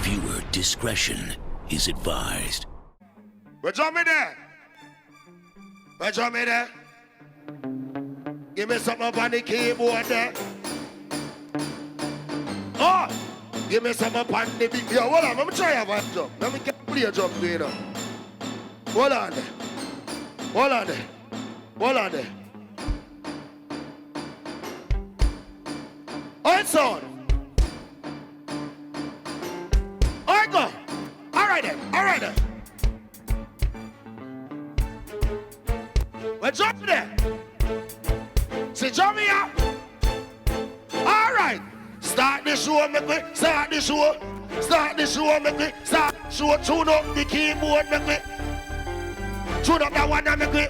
Viewer discretion is advised. Where's Jah me there? Where's Jah me there? Give me something up on the keyboard there. Oh! Give me some up on the big... Yo, hold on, let me try have a jump. Let me get play a jump there, you know. Hold on there. Hold on there. Hold on there. Alright, son. Alright, go. Alright then. Alright then. Well, jump there. See, jump me up. Alright. Start the show, make me. Start the show. Start the show, make me. Start the show. Tune up the keyboard, make me. Tune up that one, make me.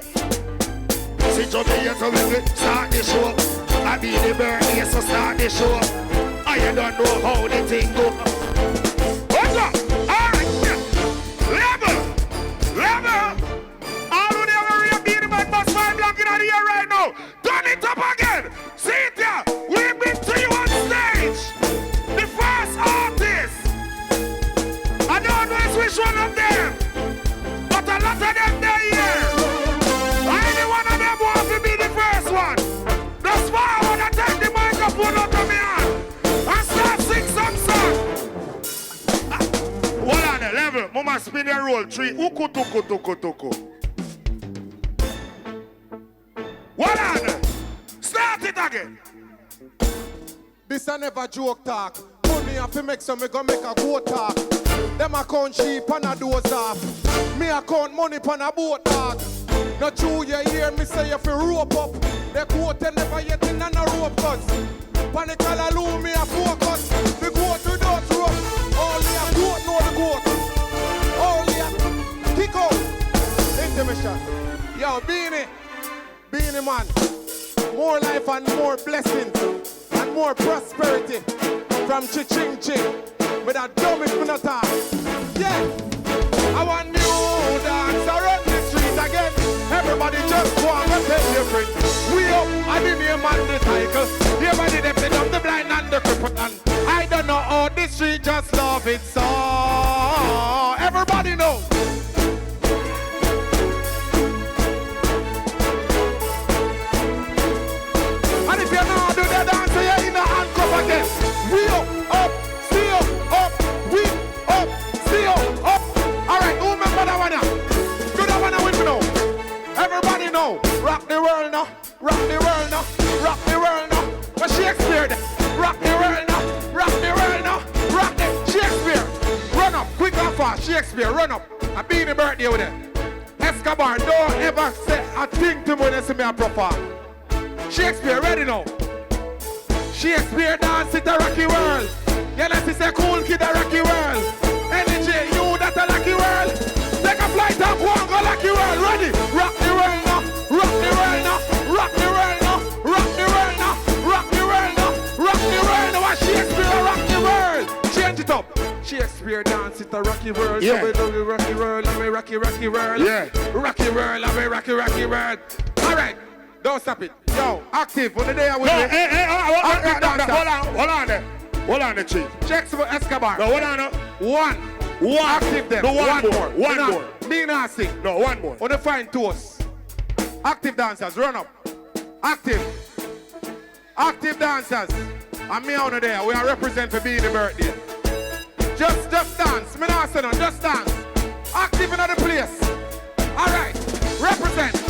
Sit up here, so make me. Start the show. I be the birthday, so start the show. I don't know how the thing go. What's up? Alright, level. All who never real Beenie Man must find black in the air right now. Turn it up again. See it here. We bring to you on stage the first artist. I don't know which one of them, but a lot of them they're here. Any one of them want to be the first one. That's why I want to take the microphone out of me hand and start sing some song. Hold on the level. Mama spin your roll. 3. Uku tuku tuku tuku. Hold on. Start it again. This I never joke talk. Money have to make some, me go make a go talk. Them account sheep and a doze off. Me account money pan a boat talk. Not true you hear me say you fi rope up. The quote never yet in a rope cuts. Panic all me a focus. The goat without rope. Only a goat know the goat. Only a kick out. Intermission. Yo, Beenie man. More life and more blessings. And more prosperity. From ching ching. With a dumb if me not talk. Yeah. I want new dance around the street again. Everybody just go and take different. We up, I didn't hear man the cycle. Everybody they play down the blind and the crippled. And I don't know how the street just love it so. Everybody know. And if you know how to do the dance, you're in the handcuff again. We up, see up, we up, see up. Alright, who remember that one now? Do that one now with me now. Everybody know. Rock the world now. Rock the world now. Rock the world now. But Shakespeare. Rock the world now. Rock the world now. Rock the Shakespeare. Run up, quick and fast. Shakespeare, run up. I be in the birthday with it. Escobar, don't ever say a thing to me when you see me a proper. Shakespeare, ready now. Shakespeare dance it a rocky world. Yeah, let's say cool kid a rocky world. Energy, you that a lucky world. Take a flight and go and go lucky world. Ready? Rock the world now. Rock the world now. Rock the world now. Rock the world now. Rock the world now. Rock the world now. And Shakespeare rock the world. Change it up. Shakespeare dance it a rocky world. Yeah. So we do the rocky world and we rocky world. Yeah. Rocky world and we rocky world. All right. Don't stop it. Yo, active on the day I was there. Hold on, the chief. Check some Escobar. No, hold on. One. Active them. No, one more. One more. Me not sing. No, one more. On the fine toast. Active dancers, run up. Active dancers. And me on there. We are represent for being the birthday. Just dance. Me not say no. Just dance. Active in the place. All right. Represent.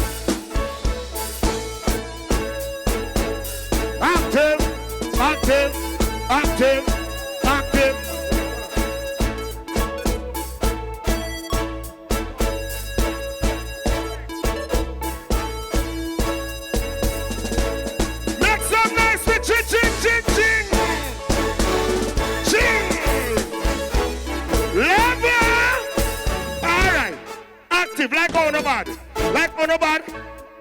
Active. Make some nice with ching. Level. All right. Active like on nobody.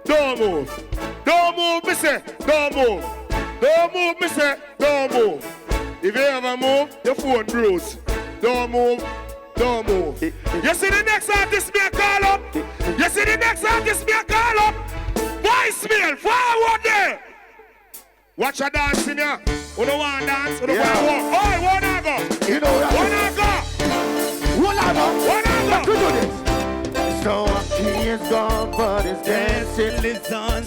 Don't move, me say. Don't move, me say. Don't move. If you ever move, your phone bruise. Don't move. You see the next artist me a call up? Voicemail, forward there. Watch a dance in here. You don't want to dance? You don't want to walk? Oh, you want to go? You know that. Wanna go?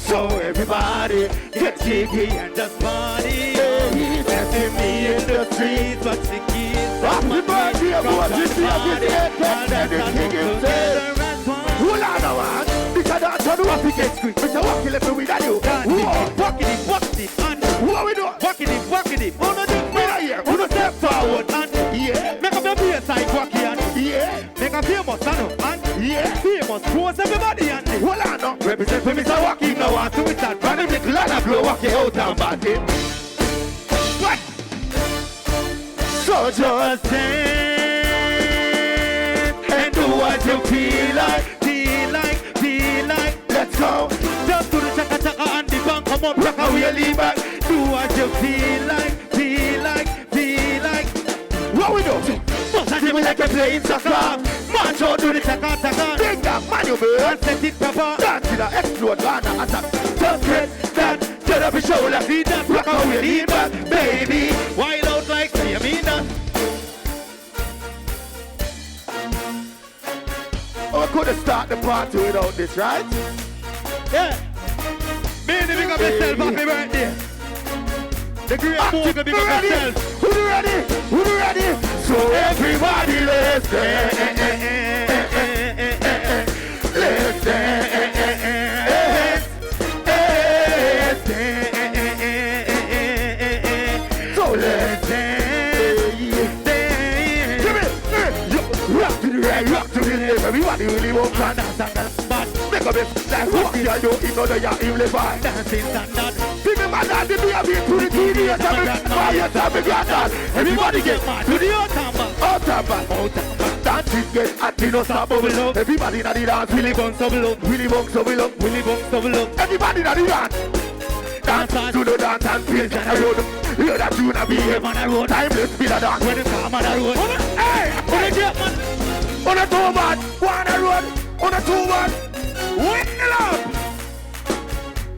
So everybody get jiggy and just party. Testing me in the streets, but she keeps happy birthday, boy. This year, and the king himself. Hold on now, man. Because that's how do I get squeak. Mr. Wacky, let me with that you. Walking it, and what we do? Walking it. On the thing right here. On the step forward, and yeah. Make up your beer side, Wacky, and yeah. Make a famous, and yeah. Famous, pose everybody, and hold on now. Represent for Mr. Wacky, now want to with that. Random little and blow Wacky out and back it. What? So just dance and do what you feel like. Let's go. Just do the chaka chaka and the bang. Come on, rock away, lean back. Do what you feel like. What we do? Must I me like a playing soccer. Man, show do the chaka chaka. Big that man you burn. Set it proper. Dance in a explode, Ghana attack. Just press that. Turn up your shoulder, feed that. Rock away, lean back, baby. Wild out like me, I mean that. Oh, I couldn't start the party without this, right? Yeah. Beenie, big up yourself, happy birthday. The great Moga, big up yourself. Who ready? So everybody, let's dance. Let's dance. So let's dance. Give me. Rock to the right, rock to the left. Everybody really won't plan that. Make a bit like what you do in other you live by. Dancing standard. People my dad, they be a bit to the TV. Everybody get mad to the Outamba. Dancing get at the no stop bubble up. Everybody in the dance. Willy Bunks bubble up. Everybody in the dance. Dance to the dance and feel the road. Hear that tune and be here on the road. Timeless be the dance when it's come on the road. Hey, on the jet man. On the two man. Go on the road. On the two man. Win it up!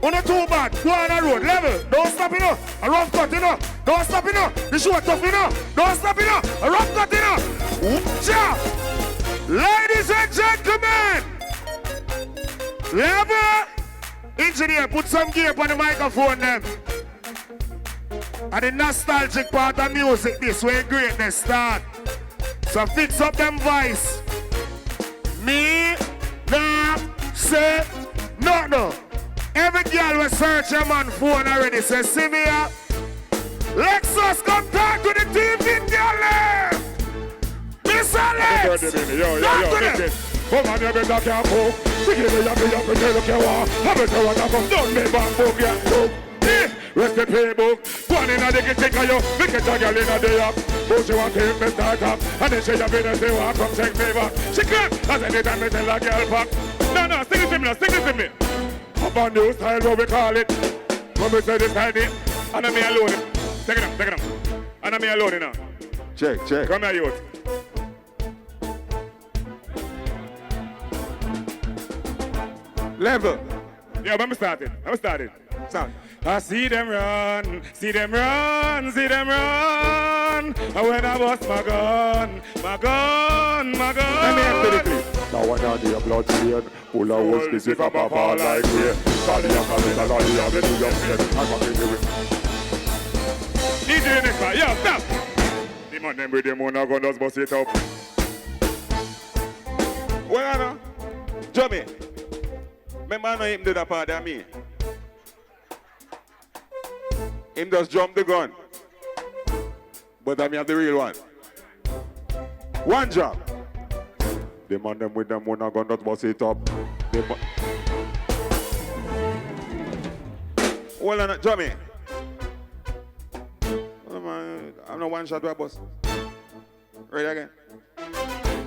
On a too bad, go on the road, level, don't stop it up, a rough cut it up, don't stop it up, the short tough it up, don't stop it up, a rough cut it up. Jah! Ladies and gentlemen, level, engineer, put some gear on the microphone then. And the nostalgic part of music, this way greatness start. So fix up them voice. Me, nah, say, no. Every girl will search your man phone already. Say, see me up. Lexus, come talk to the TV girl. Miss Alex. Talk to them. Come on, you better can't cook. We give you your walk. I better want to come down me back, book, yeah, cook. Rest the playbook. One in a day, take a you. Make a jaggle in a day up. But she want to take me start up. And then she have been and say, walk, come take me back. She clap. As anytime I tell a girl back. No, stick it to me. Up on new style, what we call it. When we say this style name, and I'm me alone. Take it up. And I'm me alone now. Check. Come here, youth. Level. Yeah, when we started. Sound. I see them run. And when I bust my gun. Let me enter the clip. Now when I do your blood stain, full of holes, this if I fall like me. Cardi and Camila, Lolly, I'm in your face. I'm fucking do it. DJ next time, yo, stop! The man them with them on gun just bust it up. Well, I know. Jamie. Remember I know him do that part of me. Him just jump the gun. But I mean the real one. One job. The man them with them one gun just bust it up. Well, on Jamie. I'm not one shot to a bus. Ready again.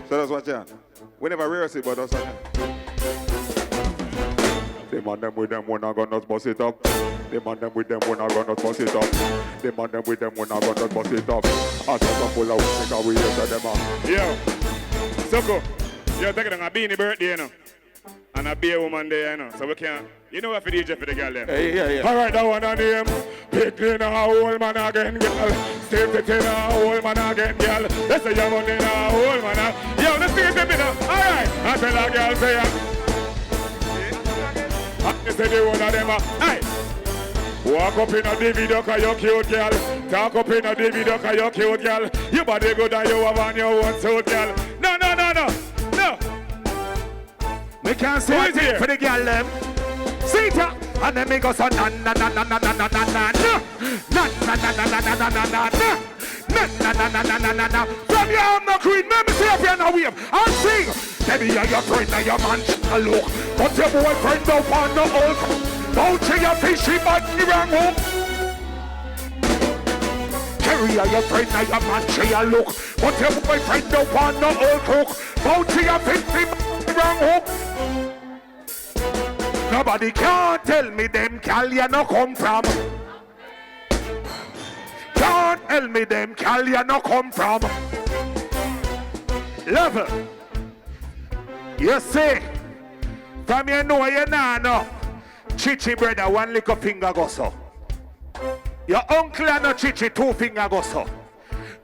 So that's what you have. We never rehearse it, but that's what you have. The man them with them one gun just bust it up. The man them with them one gun just bust it up. The man them with them one gun just bust it up. I saw some full of because we hear them up. Yo, Soko, you're taking a Beenie birthday, you know. And a beer woman there, you know. So we can't. You know what for DJ for the girl there? Yeah. Alright, that one on name. Picking a old man again, girl. Still picking a old man again, girl. Let's say you're running a old man. Yo, let's see it a bit now. Alright. I tell a girl, say I say the one of them hey. Walk up in a David Ducker, you cute girl. Talk up in a David Ducker, you cute girl. You body good and you have on your own suit, girl. No. We can't say it for the girl them. See it, and then we go so na. From your arm no queen, let me see if you're no wave. And sing. Baby, you're your friend and your man a look. But your boyfriend don't want no old. Don't you your fishy body wrong hook. Carry your friend and your man she a look. But your boyfriend don't want no old cook. Don't you your fishy body wrong hook. Nobody can tell me them cal you no come from. Can't tell me them cal you no come from. Level. You see, from you know you know. Chichi brother, one little finger go so. Your uncle and no Chichi, 2 finger go so.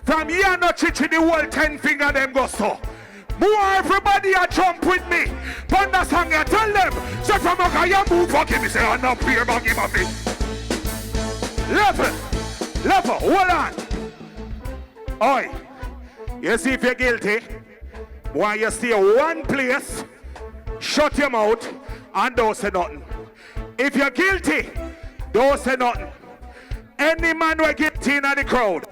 From here no Chichi, the whole 10 finger them go so. More everybody a jump with me. Panda song you tell them. Say from a guy you move for me. Say I'm not here but give a fit. Level, hold on. Oi, you see if you're guilty. Why you stay one place, shut your mouth and don't say nothing. If you're guilty, don't say nothing. Any man who guilty in the crowd,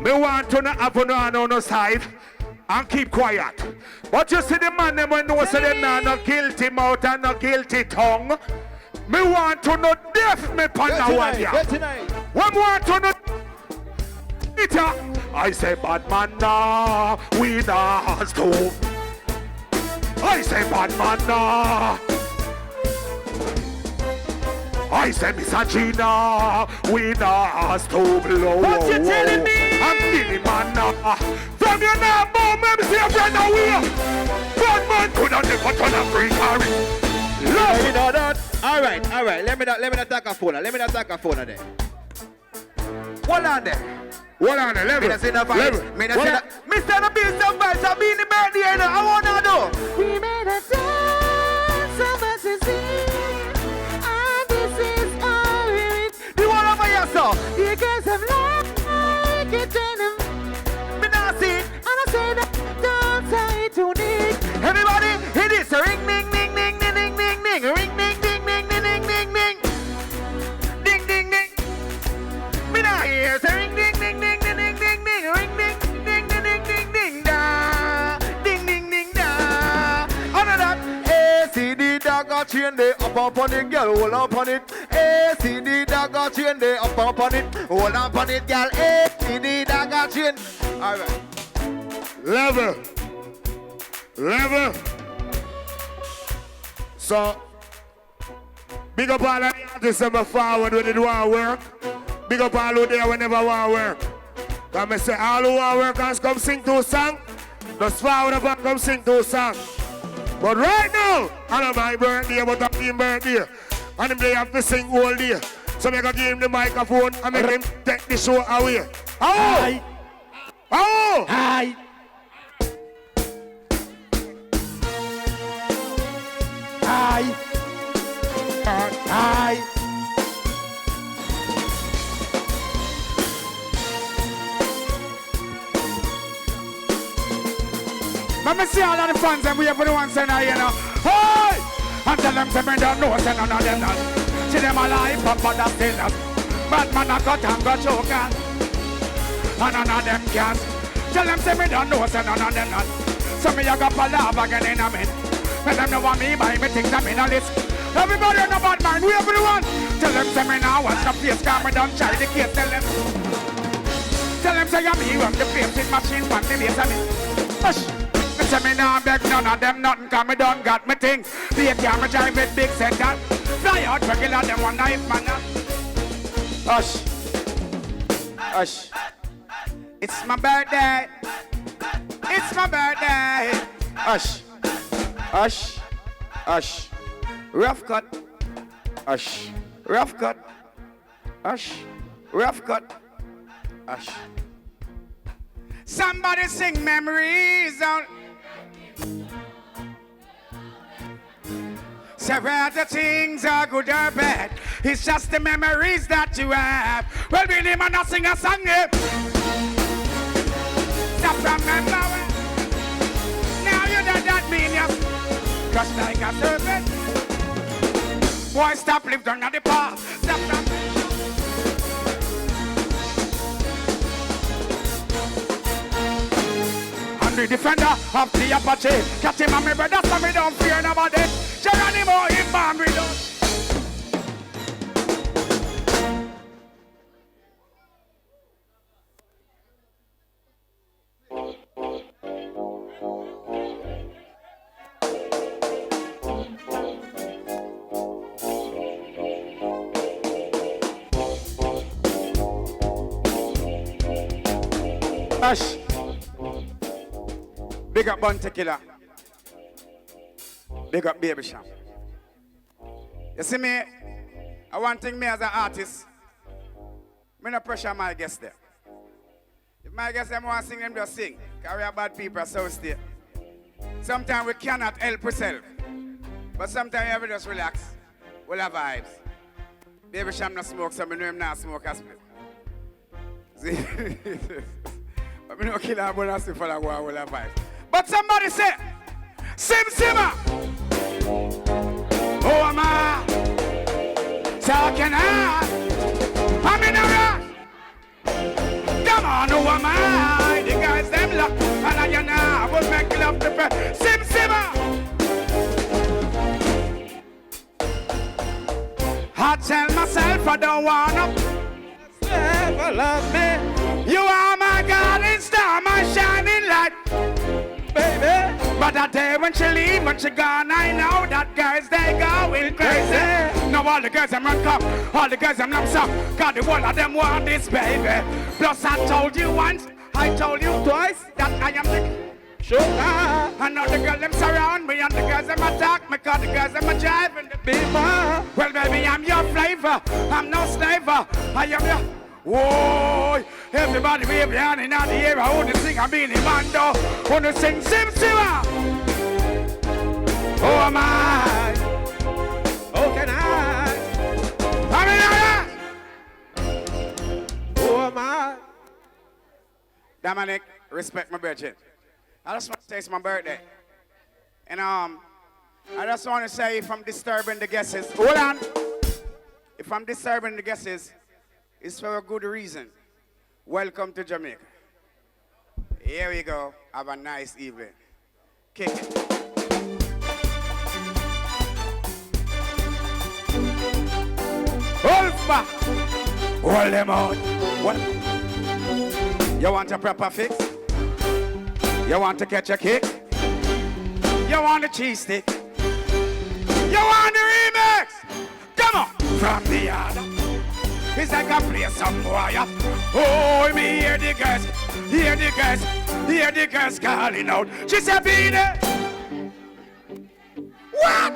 me want to not have on the side and keep quiet. But you see the man them when know say them not guilty mouth and not guilty tongue. Me want to not deaf me pan one ya. One want to not I say bad man nah, we nah stop. I say bad man nah. I say misogina, we nah stop low. What you telling me? I'm Beenie man nah. From your now, boom, let me see a friend away. Bad man could have never turn a free carry. Love you know that. All right. Let me not take a phone. There. Hold on there. What on the level? Mr. the Beast of Vibes, I'll be in the birthday, you know. I want to do. We made a dance, so much to see. And this is our it. The one over here, sir. You guys have like it, and Me not see. I say that dance I don't need. Everybody, hit this. Ring, ding, ding, ding, ding, ding, ding, ding. Ring, ding, ding, ding, ding, ding, ding, ding. Ding, ding, ding. Me not hear. Say ring, ding, ding, ding, ding, ding, ding, ding. Ring, ding, ding, ding, ding, ding, ding, da. Ding, ding, ding, da. Under that, ACD dagger chain they up on it, girl, hold up on it. ACD dagger chain they up on it, hold up on it, girl. ACD dagger chain. All right. Level. So, big up all of the artists that forward when it want work. Big up all who there whenever want work. Come and say all who want work and come sing 2 songs. Just forward up and come sing 2 songs. But right now, I know my birthday, but I'm his birthday. And they have to sing all day. So I gotta give him the microphone and make him take the show away. Oh! Oh! Hi. Let me see all of the fans and we have the ones saying, you know. Hey! And tell them they don't know, say none of them not. See them alive, but that's still not. Bad man a cut and got choke and none of them can't. Tell them say me don't know, say none of them not. So me a got palaver again in a minute. Let them know what me buy, me think them in a list. Everybody on the bad mind, we have the one. Tell them say me now watch the place, cause me don't try the case, tell them. Tell them say I'm here, the place with machine from the base of me. Hush. Me say me now beg none of them nothing, cause me done got me things. Be a camera drive with big set that. Fly out regular, them one knife man. Hush. Hush. It's my birthday. It's my birthday. Hush. Hush. Hush. Rough cut. Hush. Rough cut. Hush. Rough cut. Hush. Somebody sing memories on. say whether things are good or bad, it's just the memories that you have. Well, Beenie man, I sing a song here. Stop remember when. Now you know that mean you crush like a serpent. Boy, stop live down at the path. Stop remember. The defender of the Apache. Catch him and me brother, so me don't fear nobody. Geronimo in bomb with us. Hush. Big up Bunty Killer. Big up Baby Cham. You see me, I want thing me as an artist, me no pressure my guests there. If my guests them want to sing, them just sing. Carry a bad people, so stay. Sometimes we cannot help ourselves. But sometimes you have to just relax. We'll have vibes. Baby Cham no smoke, so I know him not smoke a split. See? But I don't kill a bonus for the war, we'll have vibes. But somebody say, Simmer. Who am I? Talking I'm in a rush. Come on, who am I? The guys them lock, and I know I will make love to pray. Simmer. I tell myself I don't wanna ever love me. You are my guiding star, my shining light. Baby. But that day when she leave, when she gone, I know that girls, they going crazy. Now all the girls, them run come, all the girls, them lump some. God, the one of them want this, baby. Plus I told you once, I told you twice, that I am the sugar. I know the girls, them surround me, and the girls, them attack me, cause the girls, them a jive and the beamer. Well, baby, I'm your flavor, I'm no slaver, I am your... Whoa! Everybody wave your hand in the air. I want to sing a Beenie man though. Want to sing Simmer. Who am I? How can I? Who am I? Dominic, respect my birthday. I just want to say it's my birthday. And I just want to say if I'm disturbing the guesses. Hold on. If I'm disturbing the guesses, it's for a good reason. Welcome to Jamaica. Here we go. Have a nice evening. Kick it. Hold back. Hold them out. What? You want a proper fix? You want to catch a kick? You want a cheese stick? You want the remix? Come on. From the other. It's like a play some boy. Oh, me hear the girls, hear the girls calling out. She said, Beenie. What?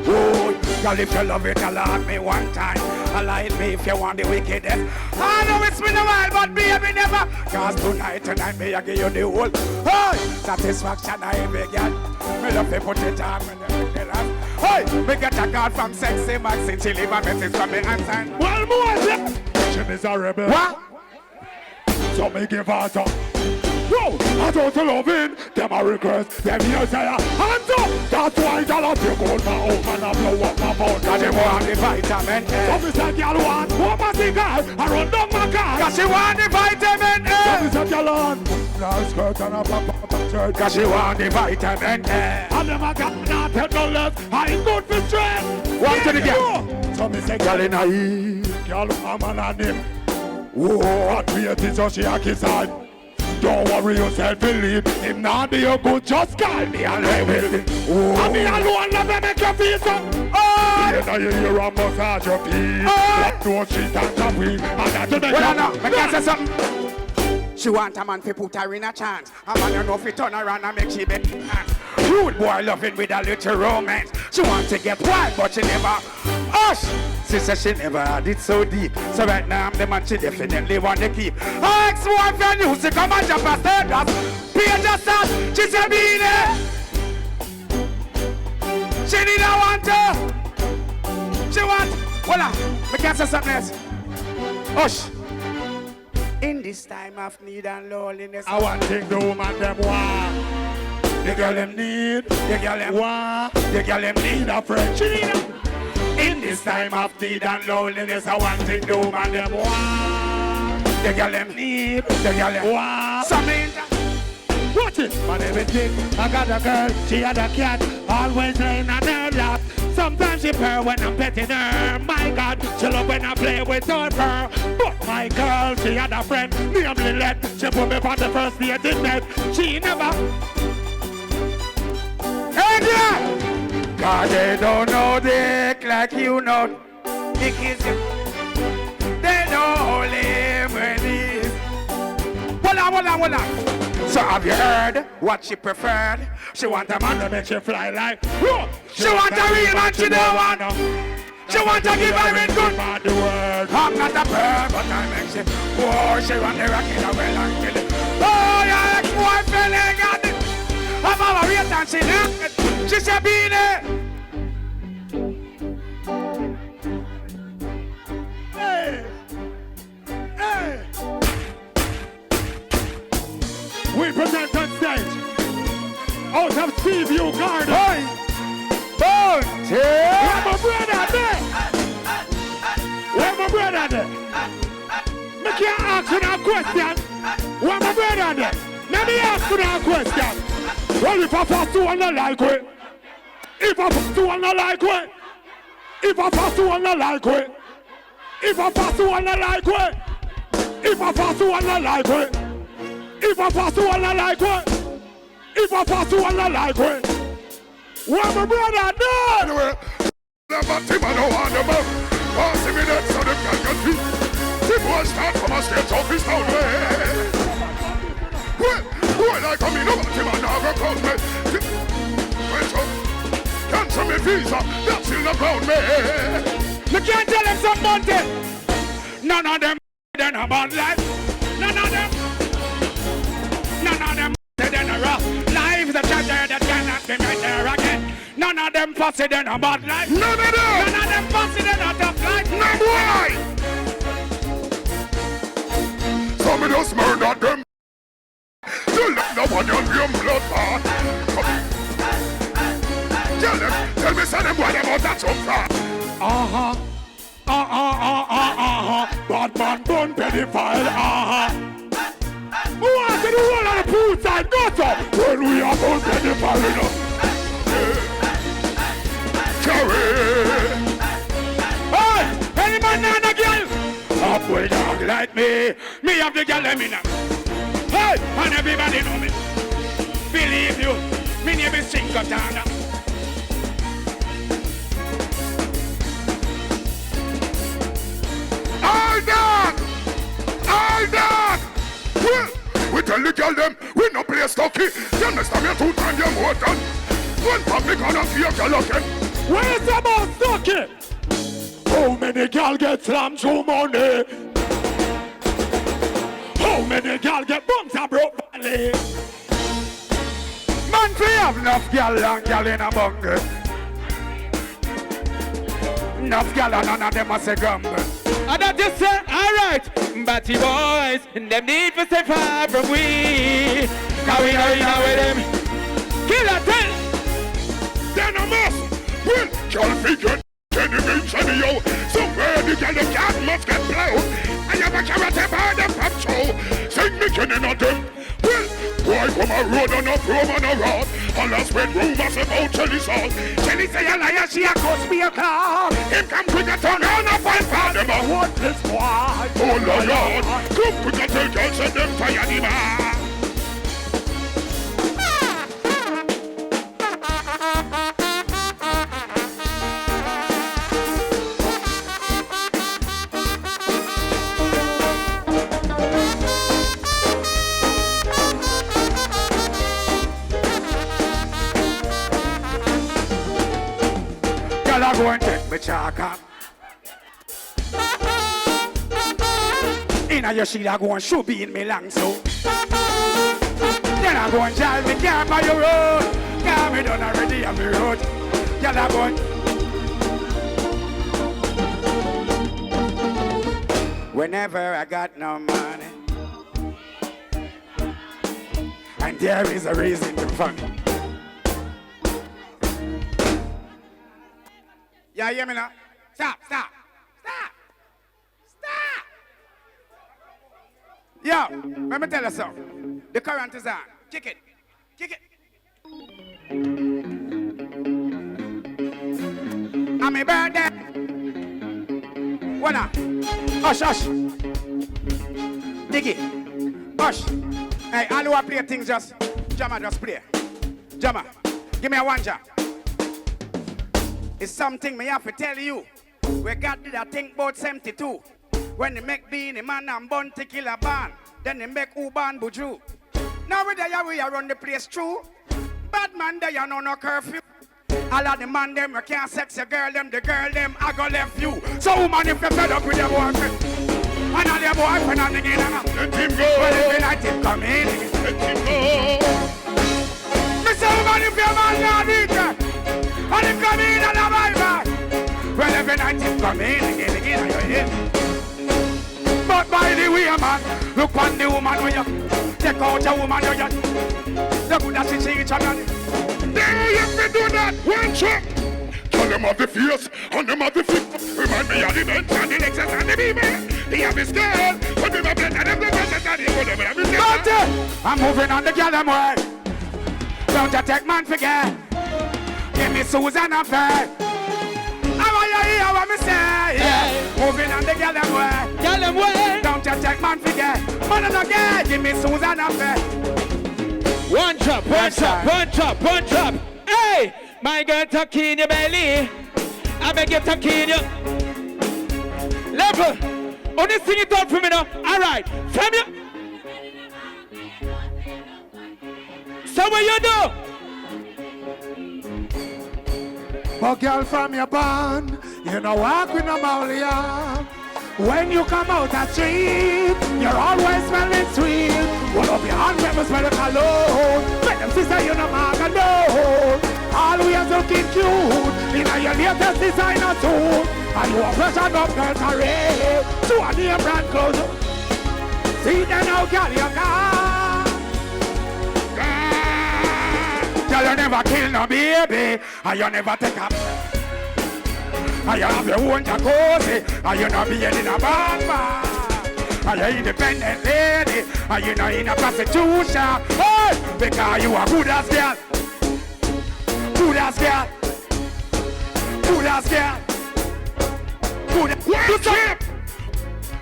Oh, girl, if you love it, like me one time. Like me if you want the wickedest. I know it's been a while, but baby never. Cause tonight, me I give you the whole. Oh, satisfaction, I beg you. Me love to put it on, me love to laugh. Hey, me get a call from Sexy Maxine. She leave a message from me and sign. Well, more, she is a rebel. What? So me give her some. Yo, I don't love it. Them a request. Them here say, hands up. That's why y'all have to go my home and I blow up my phone. Cause they want the vitamin A. So me say, y'all want one more cigar. I run down my car. Cause she want the vitamin A. So me say, y'all want nice skirt and a pop shirt. Cause she want the vitamin A. And them a got not take no less. I ain't good for stress. One to the girl. So me say, y'all in a heat. Y'all a man and him. Whoa, what weird is so she a kiss on. Don't worry yourself, believe him not do you good, just call me and I will. I mean alone, let me make you feel so. Oh! You hear a massage your feet. Like no shit and a weed. And that's the well, no, I can say something. She want a man to put her in a chance. A man you know fi turn around and make she bet hands. Rude boy loving with a little romance. She want to get wild but she never hush. She said she never had it so deep. So right now I'm the man she definitely want to keep. Her ex-wife and you, she come and jump a status. Pay just that, she said Beenie. She need a wanter. She want, voila, I can't say something else. Hush. In this time of need and loneliness, I want to the woman them want. The girl them need, the girl them want, the girl them need a friend. She need a. In this time of need and loneliness, I want to the woman them want. The girl them need, the girl them want. Some watch it, but everything. I got a girl, she had a cat, always laying on her lap. Sometimes she purr when I'm petting her. My God, she love when I play with her fur. But my girl, she had a friend named Lilette. She put me on the first date in bed. She never. Hey, yeah! Cause they don't know dick like you know. Dick is you. They don't live when he's. Voila. So have you heard what she preferred? She want a man to make she fly like. Whoa. She want a real man, she don't want no. She want to give her in good man the world. I'm not a bird, but I make she. Oh, she want the rocket away and kill it. Oh, your ex-wife feeling got it. I'm all real and she naked. She said Beenie. Hey. We present on stage out of Seaview Garden. Hey! Bounty! Where my brother there? Where my brother there? Me can't ask you that question. Where my brother there? Let me ask you that question. Well, if I pass to one not like it. If I pass to one not like it. If I pass to one not like it. If I pass to one not like it. If I pass to one not like it. If I pass to one I like what? If I pass to one I like what? What my brother done? Anyway, the bottom I don't want them up. Pass me that so them can get feet. The boy start from a state office down there. Well, I come in over to my dog account me. Wait up. Cancel me visa. That's in the ground me. You can't tell them some money. None of them then about life. None of them than a rough life, the treasure that cannot be made there again. None of them fussy than a bad life. None of them fussy than a tough life. No boy. Some of us murder them. You let no one on your blood bar. Tell me, son, them why them out that so far. Bad man, bun pedophile. Who wants to do all of the poolside gutter when we are both getting married up? Carry! Hey! Any man and a girl? Halfway dog like me. Me have the girl let me now. Hey! And everybody know me. Believe you. Me name is Chinkotana. All dog! We tell the girl them, we no play stocky. You understand me 2 times you're more than. One public on a fear girl again. Where's the more stocky? How many girl get slammed through money? How many girl get bumped and broke belly? Man, we have enough girl and girl in a bungle. Enough girl and none of them a say grumble. And I just say, alright, batty boys, them need to stay far from we. Cause we know with them. Kill a tell. Then I must. Well, can't figure any yo. Somewhere the girl of cat must get plowed. I have a karate bar, the pop show. Sing me killing on them. Well, boy come a road on a prom on a rod. All us with rumors about Jelly Salt. Jelly say a liar, she a cost me a car. Him come quick a turn on a fight for them a what this boy. Oh Lord, come quick a tell girls and them tired him ah. Go and take me chaka. In a your sheet, I go and should be in me long so. Then I go and drive me car by your road. Car me done already on the road. Y'all are going. Whenever I got no money, and there is a reason to fund. Yeah, hear me now? Stop. Yo, let me tell you something. The current is on. Kick it. On my birthday. What up? Hush. Dig it. Hush. Hey, all who are play things just Jammer, just play. Jammer, give me a one jam. It's something me have to tell you. We God did a think about 72. When they make Beenie Man and Bun to kill a band, then they make Uban Buju. Now we there we run the place true. Bad man there you know no curfew. All of the man them, you can't sex your girl them, the girl them, I go left you. So woman if you fed up with your boyfriend, and all your boyfriend and the game, let him go. Well every night him come in, let him go. Mr. Woman if your man not eat that, and him come in and a bye-bye. Well every night him come in, again, and you're here. But by the way man, look on the woman when you take out a woman when you look good as she each other. They have to do that. One check. Tell them of the fierce and them of the fit. Remind me of the bench and the Lexus and the Beenie. They have the scale. But we have blend and them the Lexus and the whatever. I'm moving on the girl them way. Don't you take man forget. Give me Susan and Faye. How are you hear what me say? Yeah. Moving on the girl them way. Girl them way. Don't you take man forget. Man and again. Give me Susan and Faye. One drop. Hey, my girl, tuck in your belly. I beg you, tuck in your level. Only sing it out for me now. All right, from you. So what you do? Oh, girl from your band, you know walk with no mouth. When you come out the street, you're always smelling sweet. One of your hand members smell like cologne. Let them sister you know maga know. Always looking cute. In your latest designer too. And you are fresh and up girls array. To a name brand clothes. See them now, girl, you got. Girl, you never kill no baby. And you never take up. And you have your own jacuzzi, and you not be in a bad bar. And you're independent lady, and you not in a prostitution. Hey, because you are good as girl. Good as girl. Good as girl. Good as girl.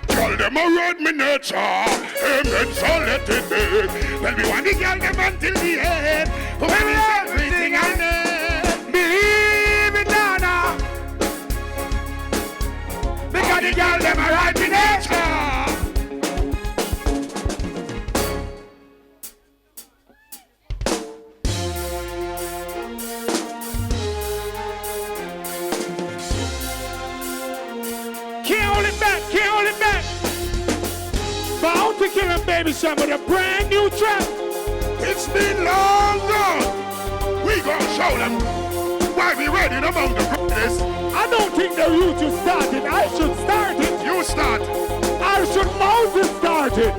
Tell them around me nature, amen, so let it be. Well, we want the girl them until the end. When we everything I need. Believe it now. Because the girl them are right in nature. Can't hold it back. Bounty Killing Baby Cham with a brand new track. It's been long gone. We gonna show them why we ready among the greatest. I don't think the route you started. I should start it. You start. I should Moses start it.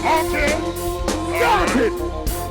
Okay. Start it.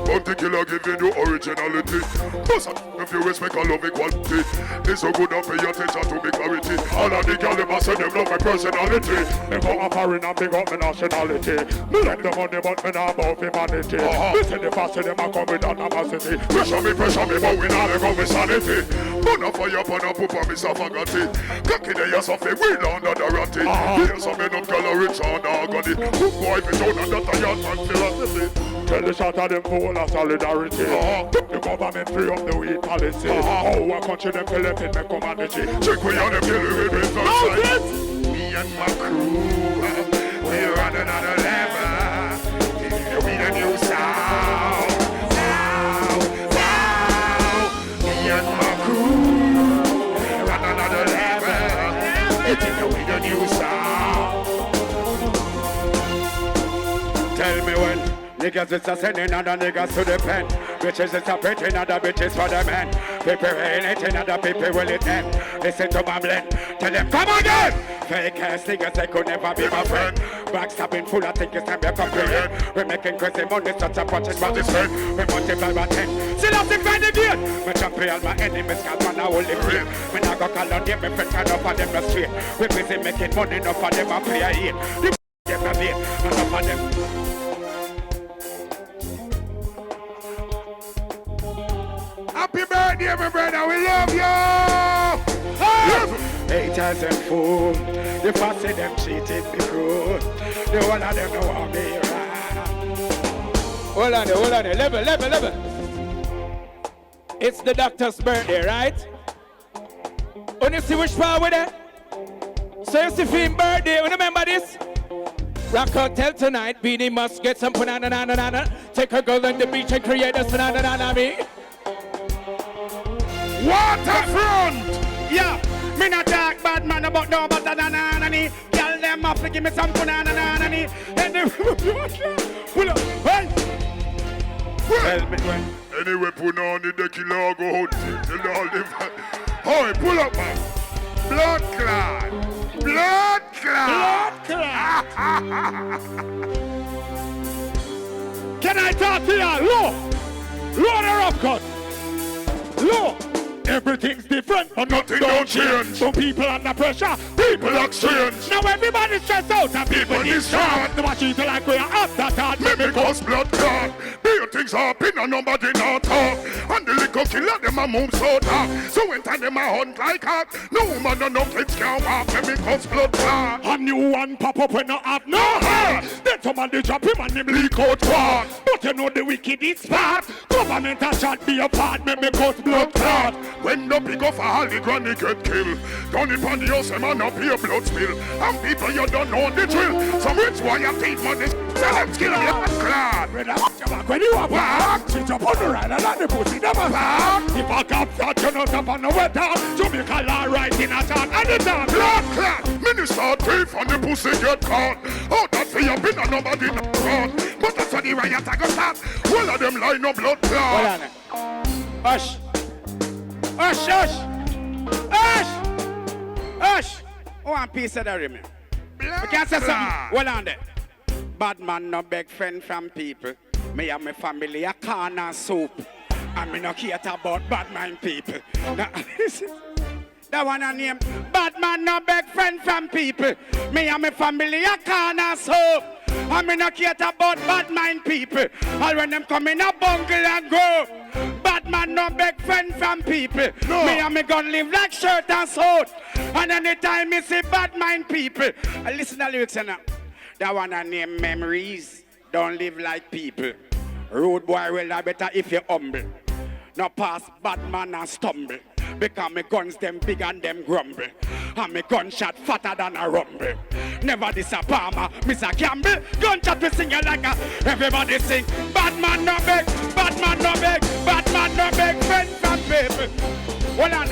Bounty Killer giving you originality. Plus, if you respect and love equality, it's so good to pay attention to me clarity. All of the girls, them say them love my personality. Me go a foreign and big up my nationality. Me like the money but me not about humanity. Me say the fast them a come with animosity. Pressure me, but we not let go with sanity. Burn a fire, burn a poop and me suffocate. Cocky the ass of a wheel under the ratty. Here's some men of color rich on agony. Who go if it's on under the yacht and philosophy. Tell the shot of them full of solidarity. The government free up the weed policy. Oh, our country them kill them in the commodity. Check we on them kill with inside. Me and my crew, we're on another level. Giving the weed a new sound. Me and my crew, we're on another level. Giving the weed a new sound. Niggas it's a sending other niggas to the pen. Bitches it's a pretty other bitches for the men. People ain't it, other people will it end. Listen to Bamblin, tell them come again. Fake ass niggas they could never be my friend. Backstabbing full, I think it's time to comprehend. We're making crazy money, such a punching by the spend. We multiply by 10. Still have to find again. Me champion my enemies, cause man I only free. Me not go call on them, me friends enough of them the street. We busy making money, enough of them a play a hit. The them a beat, enough of them. Happy birthday, my brother, we love you! Haters and fool, the fussy them cheated me cruel. The one of them don't want me right. Hold on there, level. It's the doctor's birthday, right? When you see which part with it? So you see Fiend birthday, you remember this? Rock hotel tonight, Beenie must get some banana. Take a girl on the beach and create a banana me. Waterfront! Yeah, me not talk bad man about no but nanani. Tell them off to give me some banana. And they pull up, hey! Tell me when. Anyway, put on the killer go hunting. Tell all them. Hey, pull up, man. Blood clot. Can I talk to you? Low the rough cut. Low. Everything's different, but nothing don't change. Some people under pressure, people exchange. Now everybody's stressed out and people discharged. The machines are like we are after that. Maybe cause blood clot. Big things happen and nobody not talk. And the little killer them a move so dark. So when time them a hunt like hawk. No woman and no kids can walk. Maybe cause blood clot. A new one pop up when no have no heart. Then somebody drop him and him leak out one. But you know the wickedest part. Government a shot be a part. Maybe cause blood clot. When the big of all the granny get killed, don't it on the house, man, up here blood spill. And people you don't know the drill. Some rich boy you teeth money, so let's kill you. Clad. When you are back, sit up on the right and on the pussy never back. If I cap that, you not up on the weather. Jamaica law right in a town and the town. Blood clad. Minister thief and the pussy get caught. Oh, that for your bin and nobody not caught. But that's what the riot I got start. All of them line no blood clot. Hush. Hush! One piece of the rim. I can't say something. Hold on there. Bad man no beg friend from people. Me and my family a corn and soup. And me no care about bad mind people. Now, that one I name. Bad man no beg friend from people. Me and my family a corn and soup. And me no care about bad mind people. All when them come in a bungle and go. Bad man no beg friend from people. No. Me and me gun live like shirt and suit. And anytime me see bad mind people, I listen to the lyrics now. That one I name memories. Don't live like people. Road boy well I better if you humble. No pass bad man and stumble. Because me guns them big and them grumble. And me gunshot fatter than a rumble. Never this a Palmer, Mr. Campbell. Gunshot we sing it like a everybody sing. Bad man no beg, bad man no beg, bad man no beg, friend from people. Hold on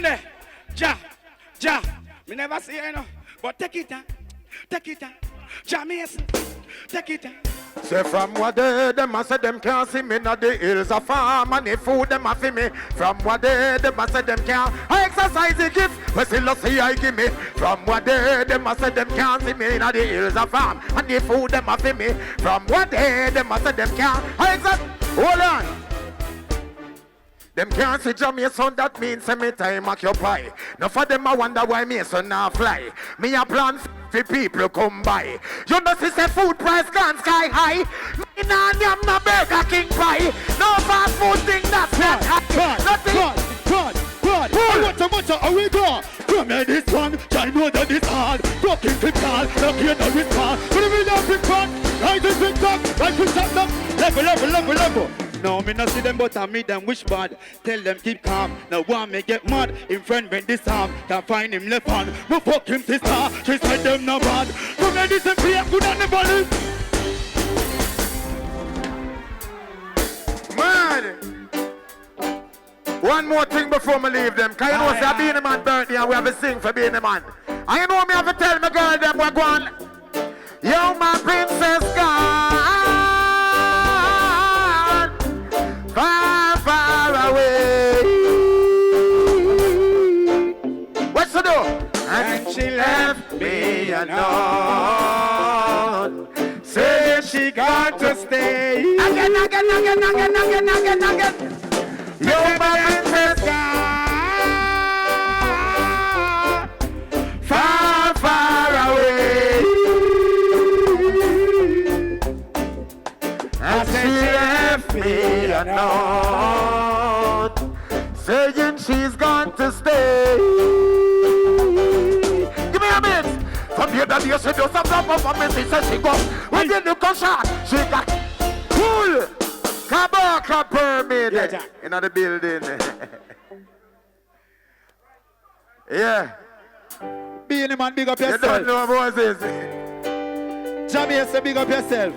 there. Jah. Me never see you know, but take it. Jah Mason, take it. Say from what day, them a say them can't see me. Now the hills a farm and the food them a fi me. From what day, them a say them can't. I exercise the gift, but still see I give me. From what day, them a say them can't see me. Now the hills a farm and the food them a fi me. From what day, them a say them can't. I exercise. Hold on. Them can't see Jah Mason, that means me time occupy. Now for them I wonder why Mason now fly. Me a plan for people come by. You know see say food price gone sky high. Me nah name no Burger King pie. No fast food thing that's not high. Nothing. God. What's a we go? Come here this one. I know that it's hard. Broken flip card. Look here now it's hard. Put me down big one. Right this big dog. Right to top up. Level. No, me not see them, but I meet them wish bad. Tell them keep calm. Now one me get mad. In friend when this time can't find him left hand. Me fuck him sister. She said them no bad. Come here this and play good on the body. Man. One more thing before me leave them. Cause you know say Beenie Man birthday and we have a sing for Beenie Man. And you know me have to tell my girl them we're going. Yo, my princess gone far, far away. What's to do? And she left me alone. Say she got to stay. Again. Yo, my princess gone far, far away. And she left me alone, saying she's gone to stay. Give me a minute. From here that you should do some performance. She said she go. When you look on shot, she got cool. Kabaka permit in the building. Yeah. Beenie man, big up You yourself. don't know Moses. Jah Mason, big up yourself.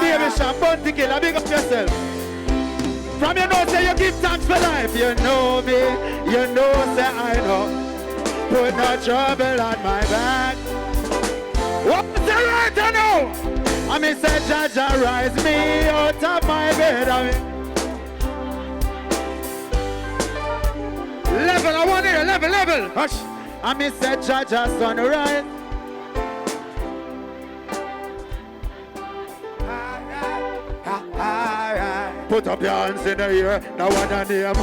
Baby Cham, Bounty Killer, big up yourself. From you know say you give thanks for life. You know me, you know say I know. Put no trouble on my back. What's the right to know? I mean say Jah rise me out of my bed. I mean level, I want it, level. Hush. I mean say Jah sunrise. Put up your hands in the air, now one a name.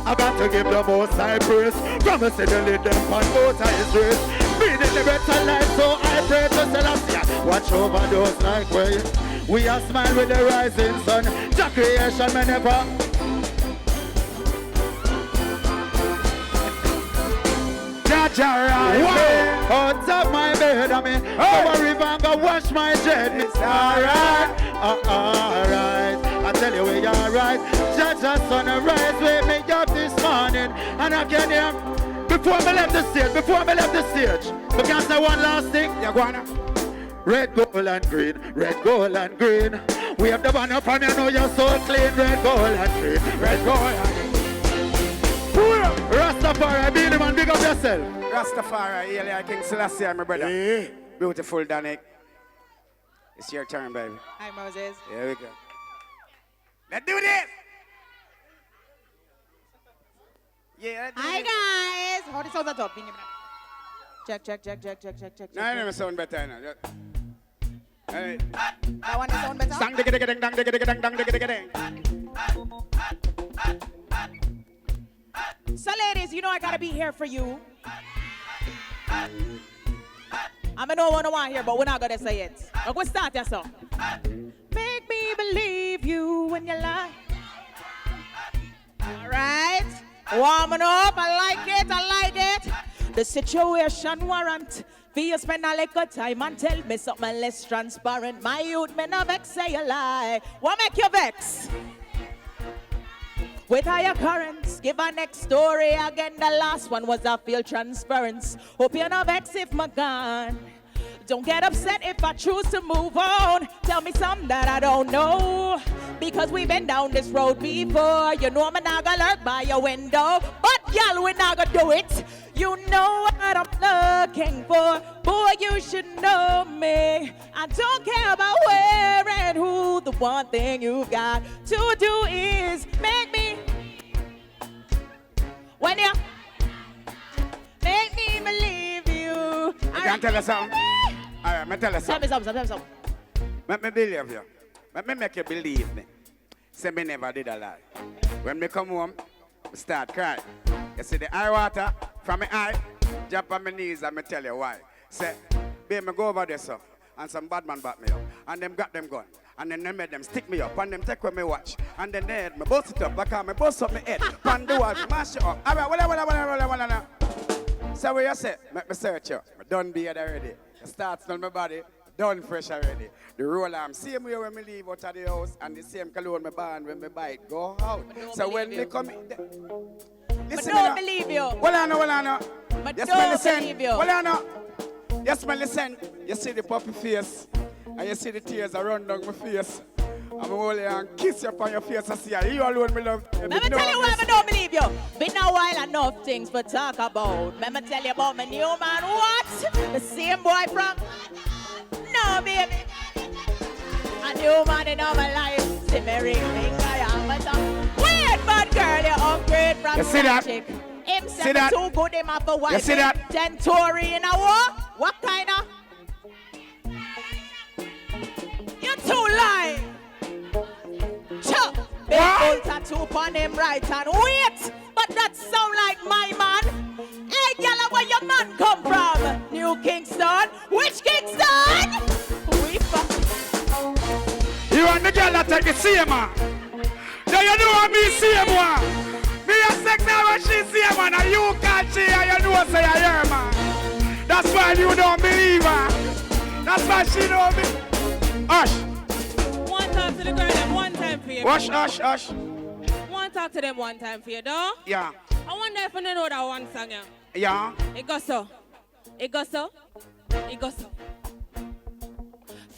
I got to give the most high praise. Promise to lead them on out of his race. Breathing the breath of life, so I pray to Celestia. Watch over those like we are smile with the rising sun. Jah creation may never. Jah rise out of my bed, I mean, go a river and go wash my jet. It's alright, alright. I tell you we alright. Jah sunrise wake me up this morning, and I can hear before me left the stage. Because I one last thing. Red, gold, and green. Red, gold, and green. We have the banner from you, know you're so clean. Red, gold, and green. Red, gold, and green. Rastafari, Beenie man, big up yourself. Rastafari, Eli King Selassie, my brother. Beautiful, Danik. It's your turn, baby. Hi, Moses. Here we go. Let's do this! Yeah, let's do Hi, this. guys. How the sound at top? Beenie man. Check. No, I never sound better now. Hey. That one is sound better? Dang, digga, digga, ding, dang, digga, digga, dang, dang, digga, digga, ding. So, ladies, you know I gotta be here for you. I mean, no one want here, but we're not gonna say it. But we'll start your song. Make me believe you when you lie. All right, warming up. I like it. The situation warrant. For you spend a little time and tell me something less transparent. My youth, me no vex say a lie. What make you vex? With higher currents, give a next story again. The last one was a field transference. Hope you're not vexed if my gone. Don't get upset if I choose to move on. Tell me something that I don't know. Because we've been down this road before. You know I'm not gonna lurk by your window. But y'all, we're not gonna do it. You know what I'm looking for. Boy, you should know me. I don't care about where and who. The one thing you've got to do is make me. When you make me believe you. You can tell us something? All right, me tell us Tell me something. something. Let me believe you. Let me make you believe me. Say me never did a lie. When me come home, I start crying. You see the eye water from my eye, jump on my knees and me tell you why. Say, babe, me go over there, so, and some bad man back me up. And them got them gun. And then they made them stick me up. And them take away me watch. And then they had me bust it up. Because me bust up my head. Pan the wall, mash it up. All right, wala. So what you say? Make me search you. Me done beard already. The starts on my body. Done fresh already. The roll arm. Same way when me leave out of the house. And the same cologne me burn when me buy it. Go out. So when me come in. But don't believe you. Well, I know. But You smell the don't scent. believe you. Well, I know. You smell the scent. You see the puppy face. And you see the tears around down my face. I'm only and kiss you upon your face. I see you alone, me love. Let me tell you why I don't believe you. Been a while, enough things to talk about. Let me tell you about my new man. What? The same boy from know, baby. A new man in our life. See me ring, I am a weird bad girl, you upgrade from You see that? chick. Him See say that? too good, him have a wife. You see that? 10 Tory in a war. What kind of? You too lying. Chop. Big What? old tattoo on him right and wait. But that sound like my man. Hey, gyal, where your man come from? New Kingston? Which Kingston? We You and the girl that take the same man. Now you know what me same one. Me a sex now when she same man. And you can't see and you know say I hear man. That's why you don't believe her. That's why she don't be. Hush. One talk to the girl them one time for you. Hush, hush, hush. One talk to them one time for you, though. Yeah. I wonder if you know that one song, yeah. Yeah. It goes so. It goes so. It goes so.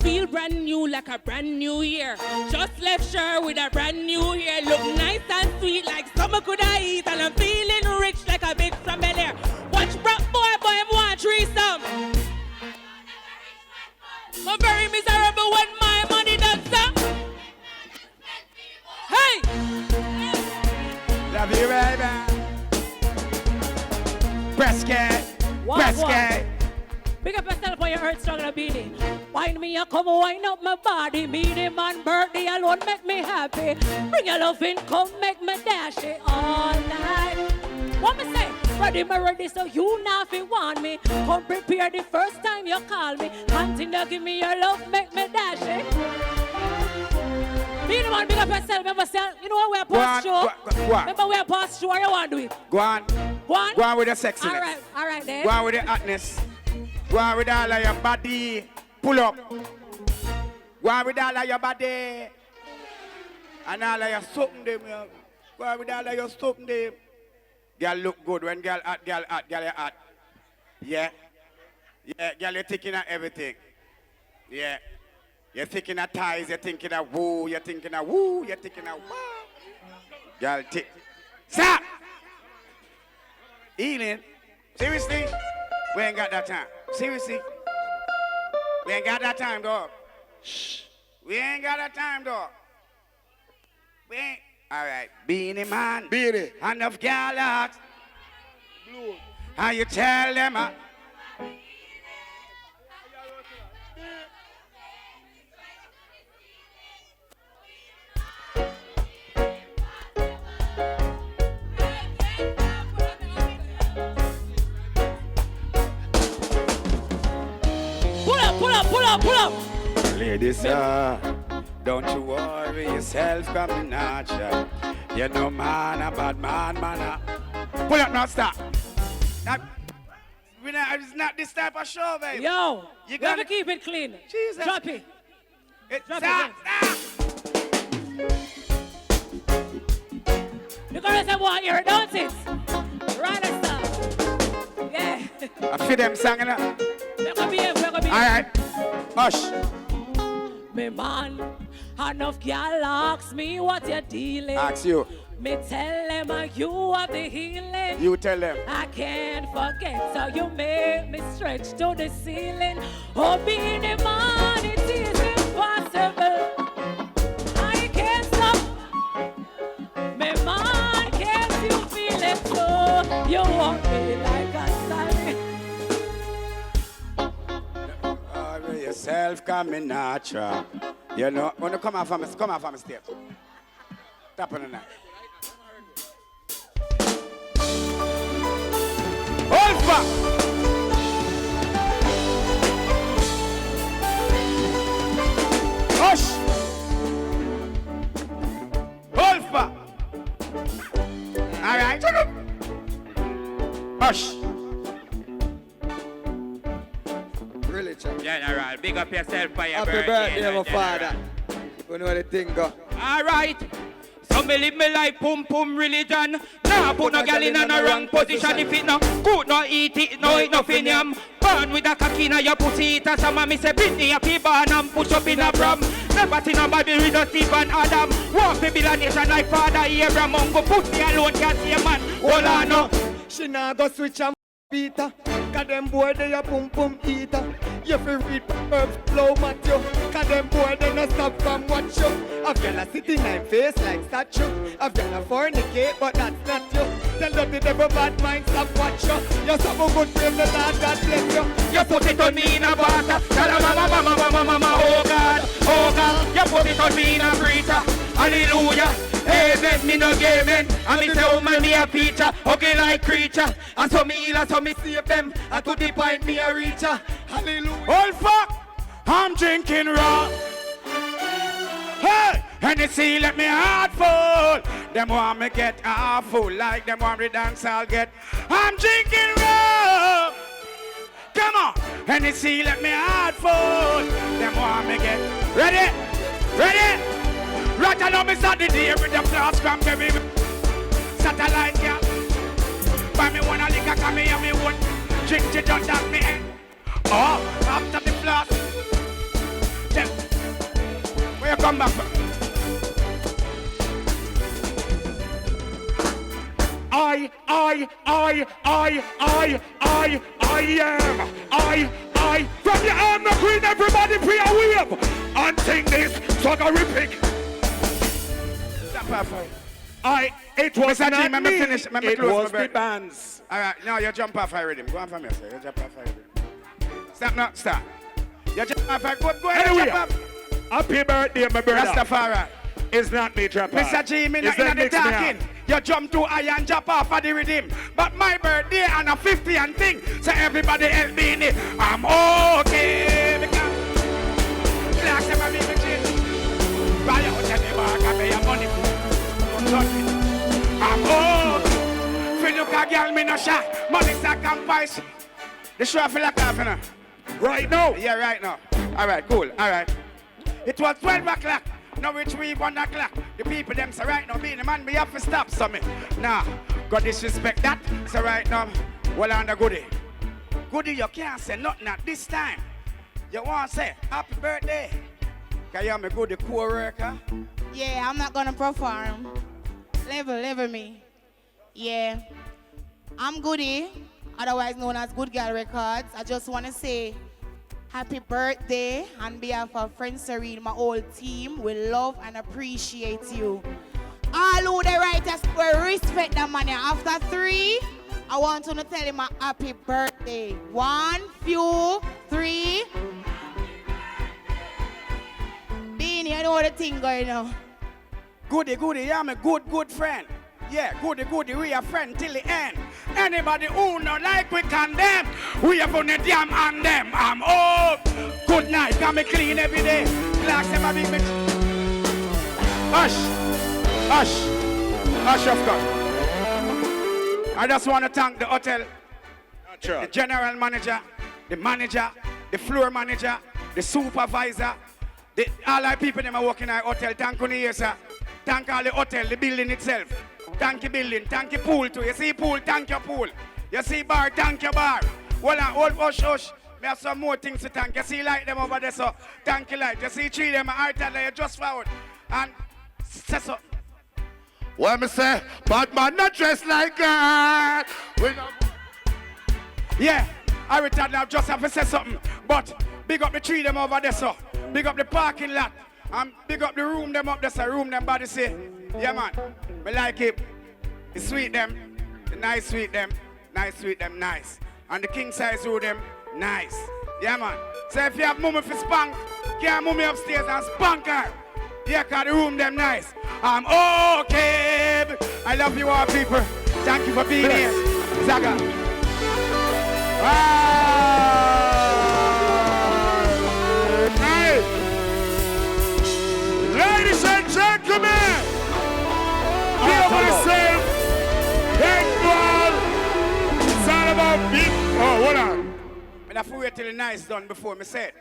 Feel brand new like a brand new year. Just left sure with a brand new hair. Look nice and sweet like summer could I eat. And I'm feeling rich like a big from Bel Air. Watch Brock boy, him want threesome. I'm very miserable when my money done so. Hey! Love you, baby. Prescott. Prescott. Pick up yourself when you hurt strong and Beenie. Wine me, you come wine up my body. Beenie man birthday alone make me happy. Bring your love in, come make me dash it all night. What me say? Ready, so you now if you want me. Come prepare the first time you call me. Continue give me your love, make me dash it. Beenie man, big up yourself. Remember, you know what we're past show? Remember we're past show, you want to do it? Go on. Go on? Go on with the sexiness. All right then. Go on with the hotness. Go on with all of your body. Pull up. Go on with all of your body. And all of your something them. Go on with all of your something them. Girl look good when girl hot, girl you hot. Yeah. Yeah, girl you're thinking of everything. Yeah. You're thinking of ties, you're thinking of woo, you're thinking of woo, you're thinking of woo. Girl, stop! Eating. Seriously? We ain't got that time. Seriously? We ain't got that time, dog. Shh. We ain't got that time, dog. We ain't. All right. Beenie man. Beenie. Enough galax. How you tell them? Pull up. Ladies, don't you worry yourself coming at ya. You know man, a bad man. Pull up, now stop. It's not this type of show, baby. Yo, you gotta keep it clean. Jesus. Drop it. Stop. You gotta say what you're dancing. Right and stop. Yeah. I feel them singing up. All right. Hush. Me man, enough girl ask me what you're dealing. Ask you. Me tell them you have the healing. You tell them. I can't forget how you make me stretch to the ceiling. Oh, being a man, it is impossible. I can't stop. Me man, can't you feel it too? You want me like a stallion. Yourself coming natural. You know, when you come out from a stage. Tap on the night. Hold back! Hush! Hold back! All right. Hush! Really, Cham. Yeah, all right. Big up yourself for your Happy birthday, my father. You know the thing go. All right. So me live me life pum religion. Nah put no gal in a wrong position. If it no good, no eat it, no eat nothing yam. Born with a cocky in your pussy, eat a some me say Britney happy born and push up in a brum. Never seen nobody with us even Adam. Walk me build a nation like Father Abraham. Go pussy alone can't see a man. Hold on no. She nah go switch and Peter. Cause them boy they a pum eater. You feel read herbs flow Matthew. Cause them boy they no stop from watch you. I've got a sitting in face like statue. I've got a fornicate but that's not you. Tell them the devil bad mind stop watch you. You're so good praise the Lord God bless you. You put it on me in a water. Tell her mama, mama, mama, mama, oh God, oh God. You put it on me in a preacher. Hallelujah. Amen, me no gaming. And me say, oh man, me a preacher. Okay, like creature. And so me heal, and so me save them. And to the point, me a reacher. Hallelujah. Old fuck, I'm drinking raw. Hey, Hennessy let me heart full. Them want me get half full, like them want me dance I'll get. I'm drinking raw. Come on, Hennessy let me heart full. Them want me get ready, ready. Right now me start the day with the flask from baby. Satellite yeah. Buy me one a liquor, come here me one. Drink to just that me end. Oh, after the flask. Then, where you come back from? I from the arm the queen, everybody pray a wave and sing this sugary pig. It was not me, it was the bands. Alright, now you jump off a rhythm. Go on from here, sir. You jump off a rhythm. Stop now, stop. You jump off a go ahead, anyway, jump off. Happy birthday, my brother. Rastafari. It's not me, Trapper. Mr. G, me not in the talking. You jump too high and jump off of the rhythm. But my birthday and a 50 and thing. So everybody help me in it. I'm okay. Because class never be me change. Buy out every mark and pay your money. I'm okay. Feel look a girl, me no shot. Money stack and price. The show I feel like half, you know. Right now? Yeah, right now. All right, cool. All right. It was 12 o'clock. Now it's 1 o'clock. The people them say right now, Beenie man, we have to stop something. Nah, God disrespect that. So right now, well on the goodie. Goodie, you can't say nothing at this time. You want to say happy birthday. Can you have me goodie co-worker? Yeah, I'm not gonna perform. Level me. Yeah. I'm Goody, otherwise known as Good Girl Records. I just wanna say happy birthday on behalf of Friend Serene, my whole team. We love and appreciate you. All who the writers will respect the man. After 3, I want to tell him a happy birthday. 1, 2, 3. Beenie, I know what the thing going on. Goody, yeah, I'm a good friend. Yeah, goody, we are friend till the end. Anybody who not like we condemn, we are gonna damn on them. I'm up. Good night, got me clean every day. Glass them a big me. Hush, of course. I just want to thank the hotel, the general manager, the floor manager, the supervisor, all our people that are working at the hotel. Thank you, here, sir. Thank all the hotel, the building itself. Thank you building, thank you pool too. You see pool, thank you pool. You see bar, thank you bar. Well, hush. We have some more things to thank. You see light them over there, so thank you light. You see tree them, I tell you just forward. And say so. What me say? Bad man not dressed like that. Yeah, I returned now just have to say something. But big up the tree them over there, so. Big up the parking lot. And big up the room them up there, so room them body say. Yeah man, me like it. The sweet them, the nice sweet them, nice. And the king size room them, nice. Yeah man. So if you have mummy for spank, can mummy upstairs and spank her. Yeah, cause the room them nice. I'm okay. I love you all people. Thank you for being here. Zaga. Hey. Ladies and gentlemen, hear myself. Big ball. It's all about big. Oh, hold on. I have to wait till the nice done before me say it.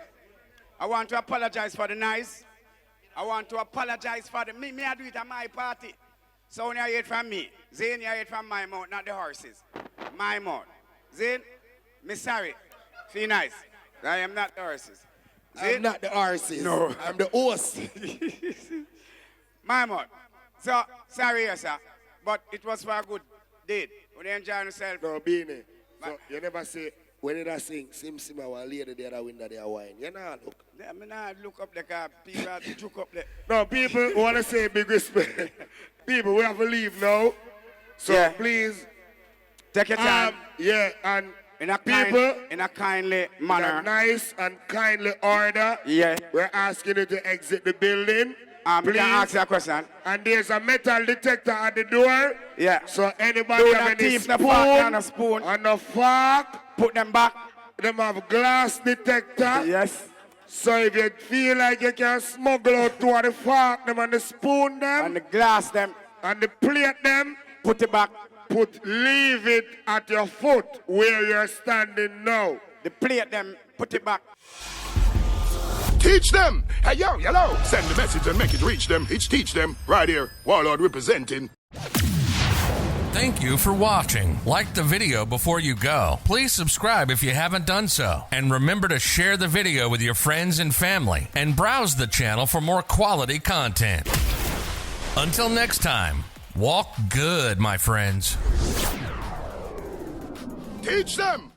I want to apologize for the nice. I want to apologize for the me I do it at my party. So when you hear it from me, Zane, you hear it from my mouth, not the horses. My mouth. Zane, me sorry. Feel nice. I am not the horses. Zane? I'm not the horses. No. I'm the horse. My mouth. So, sorry, yes, sir. But it was for a good deed. When you enjoy yourself. No, Beenie. So you never say when did I sing Sim Sim, one lady there that window there wine? You know, look. Yeah, I mean, I look up the car, people have to juke up there. No, people want to say big respect. People, we have to leave now. So Yeah. please. Take your time. Yeah, and in a people, in a kindly in manner. a nice and kindly order. Yeah. We're asking you to exit the building. We please. can ask you a question. And there's a metal detector at the door. Yeah. So anybody Do have not any thief no fork and a spoon spoon. and a fork, Put them back. them have glass detector. Yes. So if you feel like you can smuggle out two of the fork them and the spoon them And the glass them. and the plate them, Put it back. leave it at your foot where you're standing now. The plate them. Put it back. Teach them. Hey, yo, hello. Send the message and make it reach them. It's teach them. Right here. Warlord representing. Thank you for watching. Like the video before you go. Please subscribe if you haven't done so. And remember to share the video with your friends and family. And browse the channel for more quality content. Until next time, walk good, my friends. Teach them.